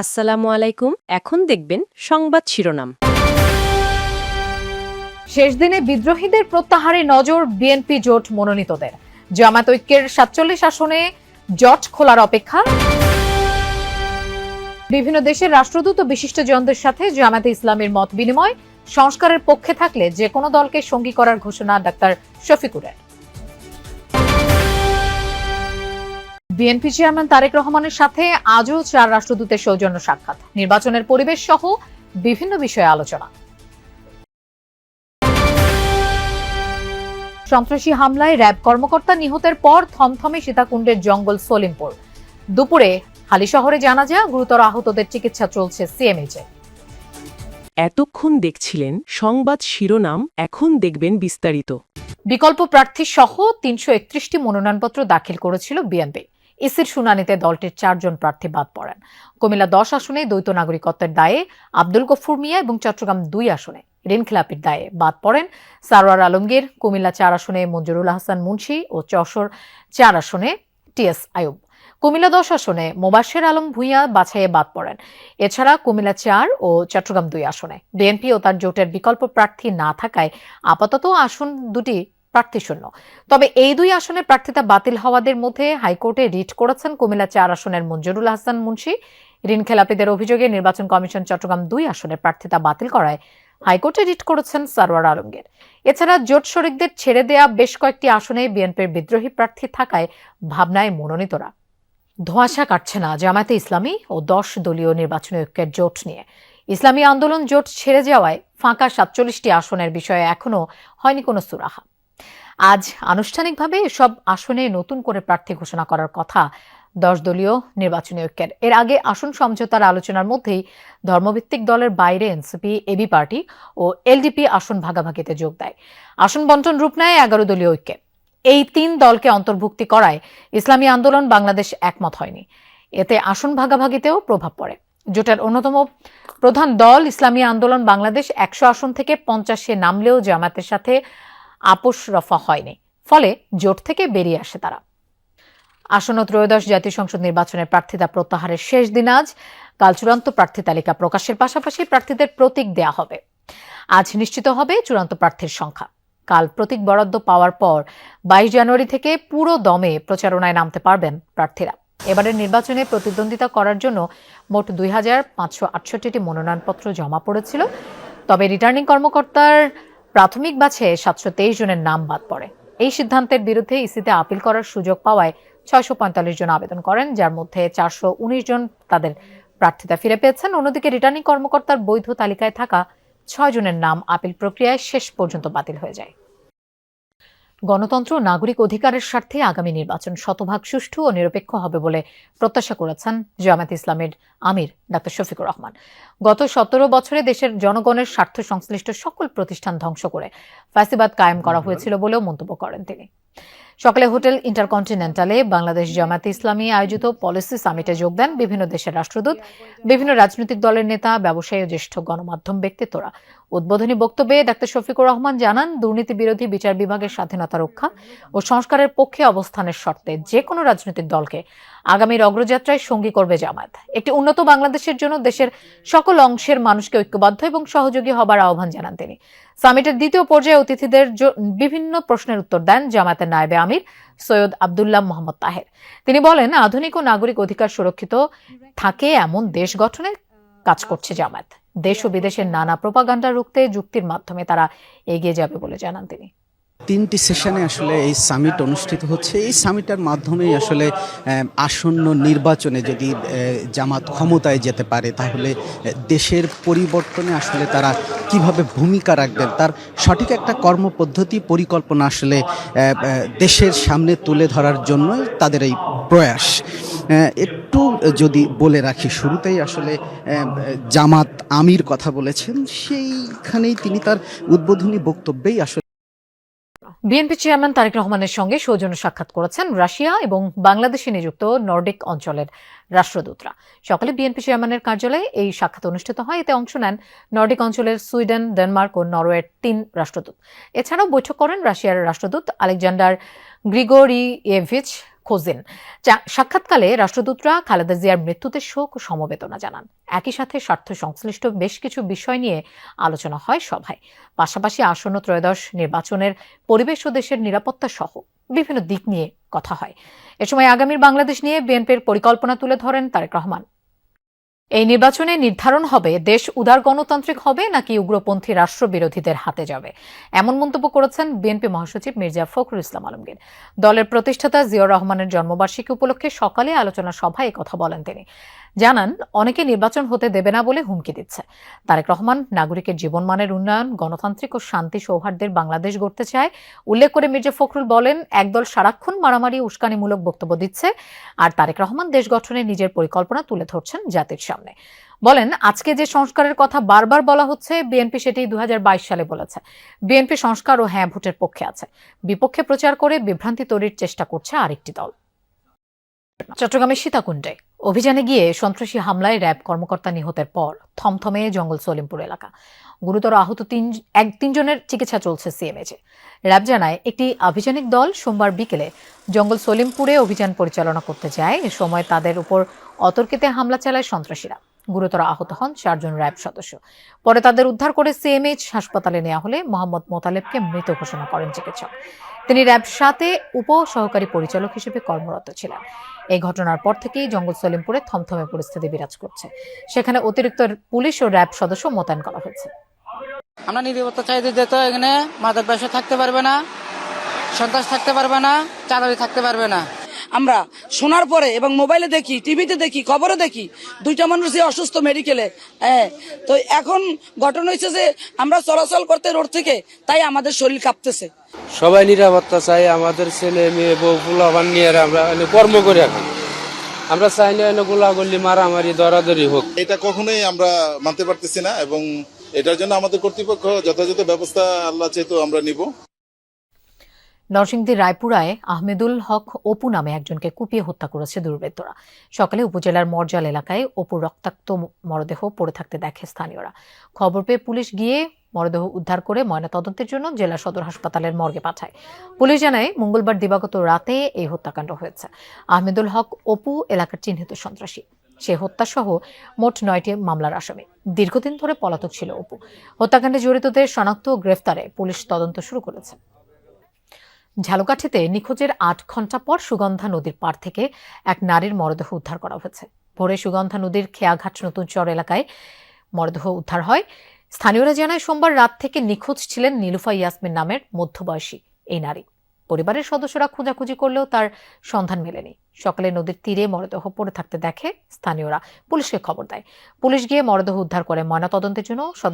আসসালামু আলাইকুম। এখন দেখবেন সংবাদ শিরোনাম। শেষ দিনে বিদ্রোহীদের প্রত্যাহারে নজর বিএনপি জোট মনোনীতদের। জামায়াত ঐক্যের ৪৭ আসনে জট খোলার অপেক্ষা। বিভিন্ন দেশের রাষ্ট্রদূত ও বিশিষ্টজনদের সাথে জামায়াতে ইসলামীর মত বিনিময়। সংস্কারের পক্ষে থাকলে যে কোনো দলকে সঙ্গী করার ঘোষণা ডাক্তার শফিকুরের। বিএনপি চেয়ারম্যান তারেক রহমানের সাথে আজও ৪ রাষ্ট্রদূতের সৌজন্য সাক্ষাৎ। নির্বাচনের পরিবেশ সহ বিভিন্ন বিষয়ে আলোচনা। সন্ত্রাসী হামলায় র্যাব কর্মকর্তা নিহতের পর থমথমে সীতাকুণ্ডের জঙ্গল সলিমপুর। দুপুরে হালিশহরে জানাজা, গুরুতর আহতদের চিকিৎসা চলছে সিএমএইচে। এতক্ষণ দেখছিলেন সংবাদ শিরোনাম, এখন দেখবেন বিস্তারিত। বিকল্প প্রার্থী সহ ৩৩১টি মনোনয়নপত্র দাখিল করেছিল বিএনপি। ইসির শুনানিতে দলটির ৪ জন প্রার্থী বাদ পড়েন। কুমিল্লা ১০ আসনে দ্বৈত নাগরিকত্বের দায়ে আব্দুল গফুর মিয়া এবং চট্টগ্রাম ২ আসনে ঋণখেলাপির দায়ে বাদ পড়েন সারোয়ার আলমগীর। কুমিল্লা ৪ আসনে মঞ্জুরুল আহসান মুন্সি ও যশোর ৪ আসনে টিএস আয়ুব। কুমিল্লা ১০ আসনে মোবাশ্বের আলম ভূঁইয়া বাছাইয়ে বাদ পড়েন। এছাড়া কুমিল্লা ৪ ও চট্টগ্রাম ২ আসনে বিএনপি ও তার জোটের বিকল্প প্রার্থী না থাকায় আপাতত আসন দুটি প্রার্থী শূন্য। তবে এই ২ আসনের প্রার্থিতা বাতিল হওয়াদের মধ্যে হাইকোর্টে রিট করেছেন কুমিল্লা ৪ আসনের মঞ্জুরুল আহসান মুন্সি। ঋণখেলাপিদের অভিযোগে নির্বাচন কমিশন চট্টগ্রাম ২ আসনের প্রার্থিতা বাতিল করায় হাইকোর্টে রিট করেছেন সারোয়ার আলমগীর। এছাড়া জোট শরিকদের ছেড়ে দেয়া বেশ কয়েকটি আসনে বিএনপির বিদ্রোহী প্রার্থী থাকায় ভাবনায় মনোনীতরা। ধোঁয়াশা কাটছে না জামায়াতে ইসলামী ও ১০ দলীয় নির্বাচনী ঐক্যের জোট নিয়ে। ইসলামী আন্দোলন জোট ছেড়ে যাওয়ায় ফাঁকা ৪৭টি আসনের বিষয়ে এখনো হয়নি কোনো সুরাহা। আজ আনুষ্ঠানিকভাবে এসব আসনে নতুন করে প্রার্থী ঘোষণা করার কথা ১০ দলীয় নির্বাচনী ঐক্যের। এর আগে আসন সমঝোতার আলোচনার মধ্যেই ধর্মভিত্তিক দলের বাইরে এনসিপি, এবি পার্টি ও এলডিপি আসন ভাগাভাগিতে যোগ দেয়। আসন বন্টন রূপ নেয় ১১ দলীয় ঐক্যে। এই ৩ দলকে অন্তর্ভুক্তি করায় ইসলামী আন্দোলন বাংলাদেশ একমত হয়নি। এতে আসন ভাগাভাগিতেও প্রভাব পড়ে। জোটের অন্যতম প্রধান দল ইসলামী আন্দোলন বাংলাদেশ ১০০ আসন থেকে ৫০-এ নামলেও জামায়াতের সাথে আপোষ রফা হয়নি, ফলে জোট থেকে বেরিয়ে আসে তারা। আসন্ন ত্রয়োদশ জাতীয় সংসদ নির্বাচনের প্রার্থিতা প্রত্যাহারের শেষ দিন আজ। কাল চূড়ান্ত প্রার্থী তালিকা প্রকাশের পাশাপাশি প্রার্থীদের প্রতীক দেয়া হবে। আজ নিশ্চিত হবে চূড়ান্ত প্রার্থীর সংখ্যা। কাল প্রতীক বরাদ্দ পাওয়ার পর ২২ জানুয়ারি থেকে পুরো দমে প্রচারণায় নামতে পারবেন প্রার্থীরা। এবারের নির্বাচনে প্রতিদ্বন্দ্বিতা করার জন্য মোট ২৫৬৮টি মনোনয়নপত্র জমা পড়েছিল। তবে রিটার্নিং কর্মকর্তার প্রাথমিক বাছে ৭২৩ জনের নাম বাদ পড়ে। এই সিদ্ধান্তের বিরুদ্ধে ইসিতে আপিল করার সুযোগ পাওয়ায় ৬৪৫ জন আবেদন করেন, যার মধ্যে ৪১৯ জন তাদের প্রার্থিতা ফিরে পেয়েছেন। অন্যদিকে রিটার্নিং কর্মকর্তার বৈধ তালিকায় থাকা ৬ জনের নাম আপিল প্রক্রিয়ায় শেষ পর্যন্ত বাতিল হয়ে যায়। গণতন্ত্র ও নাগরিক অধিকারের স্বার্থে আগামী নির্বাচন শতভাগ সুষ্ঠু ও নিরপেক্ষ হবে বলে প্রত্যাশা করেছেন জামায়াত ইসলামীর আমির ডাক্তার শফিকুর রহমান। গত ১৭ বছরে দেশের জনগণের স্বার্থ সংশ্লিষ্ট সকল প্রতিষ্ঠান ধ্বংস করে ফ্যাসিবাদ কায়েম করা হয়েছিল বলেও মন্তব্য করেন তিনি। সকালে হোটেল ইন্টারকন্টিনেন্টালে বাংলাদেশ জামায়াতে ইসলামী আয়োজিত পলিসি সামিটে যোগ দেন বিভিন্ন দেশের রাষ্ট্রদূত, বিভিন্ন রাজনৈতিক দলের নেতা, ব্যবসায়ী ও জ্যেষ্ঠ গণমাধ্যম ব্যক্তিত্বরা। উদ্বোধনী বক্তব্যে ডাক্তার শফিকুর রহমান জানান, দুর্নীতি বিরোধী বিচার বিভাগের স্বাধীনতা রক্ষা ও সংস্কারের পক্ষে অবস্থানের শর্তে যে কোনো রাজনৈতিক দলকে আগামীর অগ্রযাত্রায় সঙ্গী করবে জামায়াত। একটি উন্নত বাংলাদেশের জন্য দেশের সকল অংশের মানুষকে ঐক্যবদ্ধ এবং সহযোগী হবার আহ্বান জানান তিনি। সামিটের দ্বিতীয় পর্যায়ে অতিথিদের বিভিন্ন প্রশ্নের উত্তর দেন জামায়াতের নায়েবে আমির সৈয়দ আব্দুল্লাহ মোহাম্মদ তাহের। তিনি বলেন, আধুনিক ও নাগরিক অধিকার সুরক্ষিত থাকে এমন দেশ গঠনে কাজ করছে জামায়াত। দেশ ও বিদেশের নানা প্রোপাগান্ডা রুখতে যুক্তির মাধ্যমে তারা এগিয়ে যাবে বলে জানান তিনি। ৩টি সেশনে আসলে এই সামিট অনুষ্ঠিত হচ্ছে। এই সামিটের মাধ্যমেই আসলে আসন্ন নির্বাচনে যদি জামাত ক্ষমতায় যেতে পারে তাহলে দেশের পরিবর্তনে আসলে তারা কিভাবে ভূমিকা রাখবেন তার সঠিক একটা কর্মপদ্ধতি পরিকল্পনা আসলে দেশের সামনে তুলে ধরার জন্য তাদের এই প্রয়াস। একটু যদি বলে রাখি, শুরুতেই আসলে জামাত আমির কথা বলেছেন, সেইখানেই তিনি তার উদ্বোধনী বক্তব্যেই আসলে বিএনপি চেয়ারম্যান তারেক রহমানের সঙ্গে সৌজন্য সাক্ষাৎ করেছেন রাশিয়া এবং বাংলাদেশে নিযুক্ত নর্ডিক অঞ্চলের রাষ্ট্রদূতরা। সকালে বিএনপি চেয়ারম্যানের কার্যালয়ে এই সাক্ষাৎ অনুষ্ঠিত হয়। এতে অংশ নেন নর্ডিক অঞ্চলের সুইডেন, ডেনমার্ক ও নরওয়ের ৩ রাষ্ট্রদূত। এছাড়াও বৈঠক করেন রাশিয়ার রাষ্ট্রদূত আলেকজান্ডার গ্রিগোরিয়েভিচ খোঁজেন। সাক্ষাৎকালে রাষ্ট্রদূতরা খালেদা জিয়ার মৃত্যুতে শোক ও সমবেদনা জানান। একই সাথে স্বার্থ সংশ্লিষ্ট বেশ কিছু বিষয় নিয়ে আলোচনা হয় সভায়। পাশাপাশি আসন্ন ত্রয়োদশ নির্বাচনের পরিবেশ ও দেশের নিরাপত্তা সহ বিভিন্ন দিক নিয়ে কথা হয়। এ সময় আগামীর বাংলাদেশ নিয়ে বিএনপির পরিকল্পনা তুলে ধরেন তারেক রহমান। এই নির্বাচনে নির্ধারণ হবে দেশ উদার গণতান্ত্রিক হবে নাকি উগ্রপন্থী রাষ্ট্রবিরোধীদের হাতে যাবে, এমন মন্তব্য করেছেন বিএনপি মহাসচিব মির্জা ফখরুল ইসলাম আলমগীর। দলের প্রতিষ্ঠাতা জিয়াউর রহমানের জন্মবার্ষিকী উপলক্ষে সকালে আলোচনা সভায় কথা বলেন তিনি। জানান, অনেকে নির্বাচন হতে দেবে না বলে হুমকি দিচ্ছে। তারেক রহমান নাগরিকের জীবনমানের উন্নয়ন, গণতান্ত্রিক ও শান্তি সৌহার্দ্যের বাংলাদেশ গড়তে চায়। উল্লেখ করে মির্জা ফখরুল বলেন, একদল সারাক্ষণ মারামারি উস্কানিমূলক বক্তব্য দিচ্ছে, আর তারেক রহমান দেশ গঠনে নিজের পরিকল্পনা তুলে ধরছেন জাতির সামনে। বলেন, আজকে যে সংস্কারের কথা বারবার বলা হচ্ছে, বিএনপি সেটি 2022 সালে বলেছে। বিএনপি সংস্কার ও হ্যাঁ ভোটের পক্ষে আছে, বিপক্ষে প্রচার করে বিভ্রান্তি তৈরির চেষ্টা করছে আরেকটি দল। চট্টগ্রামের সীতাকুণ্ডে অভিযানে গিয়ে সন্ত্রাসী হামলায় র্যাব কর্মকর্তা নিহতের পর থমথমে জঙ্গল সলিমপুর এলাকা। গুরুতর আহত তিনজনের চিকিৎসা চলছে সিএমএইচে। র্যাব জানায়, একটি আভিযানিক দল সোমবার বিকেলে জঙ্গল সলিমপুরে অভিযান পরিচালনা করতে যায়। এ সময় তাদের উপর অতর্কিতে হামলা চালায় সন্ত্রাসীরা। গুরুতর আহত হন 4 জন র্যাব সদস্য। পরে তাদের উদ্ধার করে সিএমএইচ হাসপাতালে নেওয়া হলে মোহাম্মদ মোতালেবকে মৃত ঘোষণা করেন চিকিৎসক। তিনি র্যাব 7-এ উপ সহকারী পরিচালক হিসেবে কর্মরত ছিলেন। এই ঘটনার পর থেকেই জঙ্গল সলিমপুরে থমথমে পরিস্থিতি বিরাজ করছে। সেখানে অতিরিক্ত পুলিশ ও র্যাব সদস্য মোতায়েন করা হয়েছে। আমরা নিরাপত্তা চাইতে যেত, এখানে মাদক ব্যবসা থাকতে পারবে না, সন্ত্রাস থাকতে পারবে না, চাঁদাবাজি থাকতে পারবে না। আমরা শোনার পরে এবং মোবাইলে দেখি, টিভিতে দেখি, খবরে দেখি 2টা মানুষই অসুস্থ মেডিকেলে। তো এখন ঘটনা হয়েছে যে আমরা চলাচল করতে রোড থেকে, তাই আমাদের শরীর কাঁপতেছে। সবাই নিরাপত্তা চাই, আমাদের ছেলে মেয়ে বউ ফুলাবান নিয়ে আমরা কর্ম করে এখন আমরা চাই না গোলাগুলি মারামারি দরাদরি হোক। এটা কখনোই আমরা মানতে পারতেছি না এবং এটার জন্য আমাদের কর্তৃপক্ষ যথাযথ ব্যবস্থা আল্লাহ চেয়ে তো আমরা নিব। নরসিংদীর রায়পুরায় আহমেদুল হক অপু নামে একজনকে কুপিয়ে হত্যা করেছে দুর্বৃত্তরা। সকালে উপজেলার মরজাল এলাকায় অপুর রক্তাক্ত মরদেহ পড়ে থাকতে দেখে স্থানীয়রা। খবর পেয়ে পুলিশ গিয়ে মরদেহ উদ্ধার করে ময়নাতদন্তের জন্য জেলা সদর হাসপাতালের মর্গে পাঠায়। পুলিশ জানায়, মঙ্গলবার দিবাগত রাতে এই হত্যাকাণ্ড হয়েছে। আহমেদুল হক অপু এলাকার চিহ্নিত সন্ত্রাসী। সে হত্যাসহ মোট 9টি মামলার আসামি। দীর্ঘদিন ধরে পলাতক ছিল অপু। হত্যাকাণ্ডে জড়িতদের শনাক্ত ও গ্রেফতারে পুলিশ তদন্ত শুরু করেছে। ঝালকাঠিতে নিখোঁজের 8 ঘণ্টা পর সুগন্ধা নদীর পাড় থেকে এক নারীর মরদেহ উদ্ধার করা হয়েছে। ভোরে সুগন্ধা নদীর খেয়াঘাট নতুন চর এলাকায় মরদেহ উদ্ধার হয়। স্থানীয়রা জানায়, সোমবার রাত থেকে নিখোঁজ ছিলেন নীলুফা ইয়াসমিন নামের মধ্যবয়সী এই নারী। পরিবারের সদস্যরা খোঁজাখুঁজি করলেও তার সন্ধান মেলেনি। সকালে নদীর তীরে মরদেহ পড়ে থাকতে দেখে স্থানীয়রা পুলিশকে খবর দেয়। পুলিশ গিয়ে মরদেহ উদ্ধার করে ময়নাতদন্তের জন্য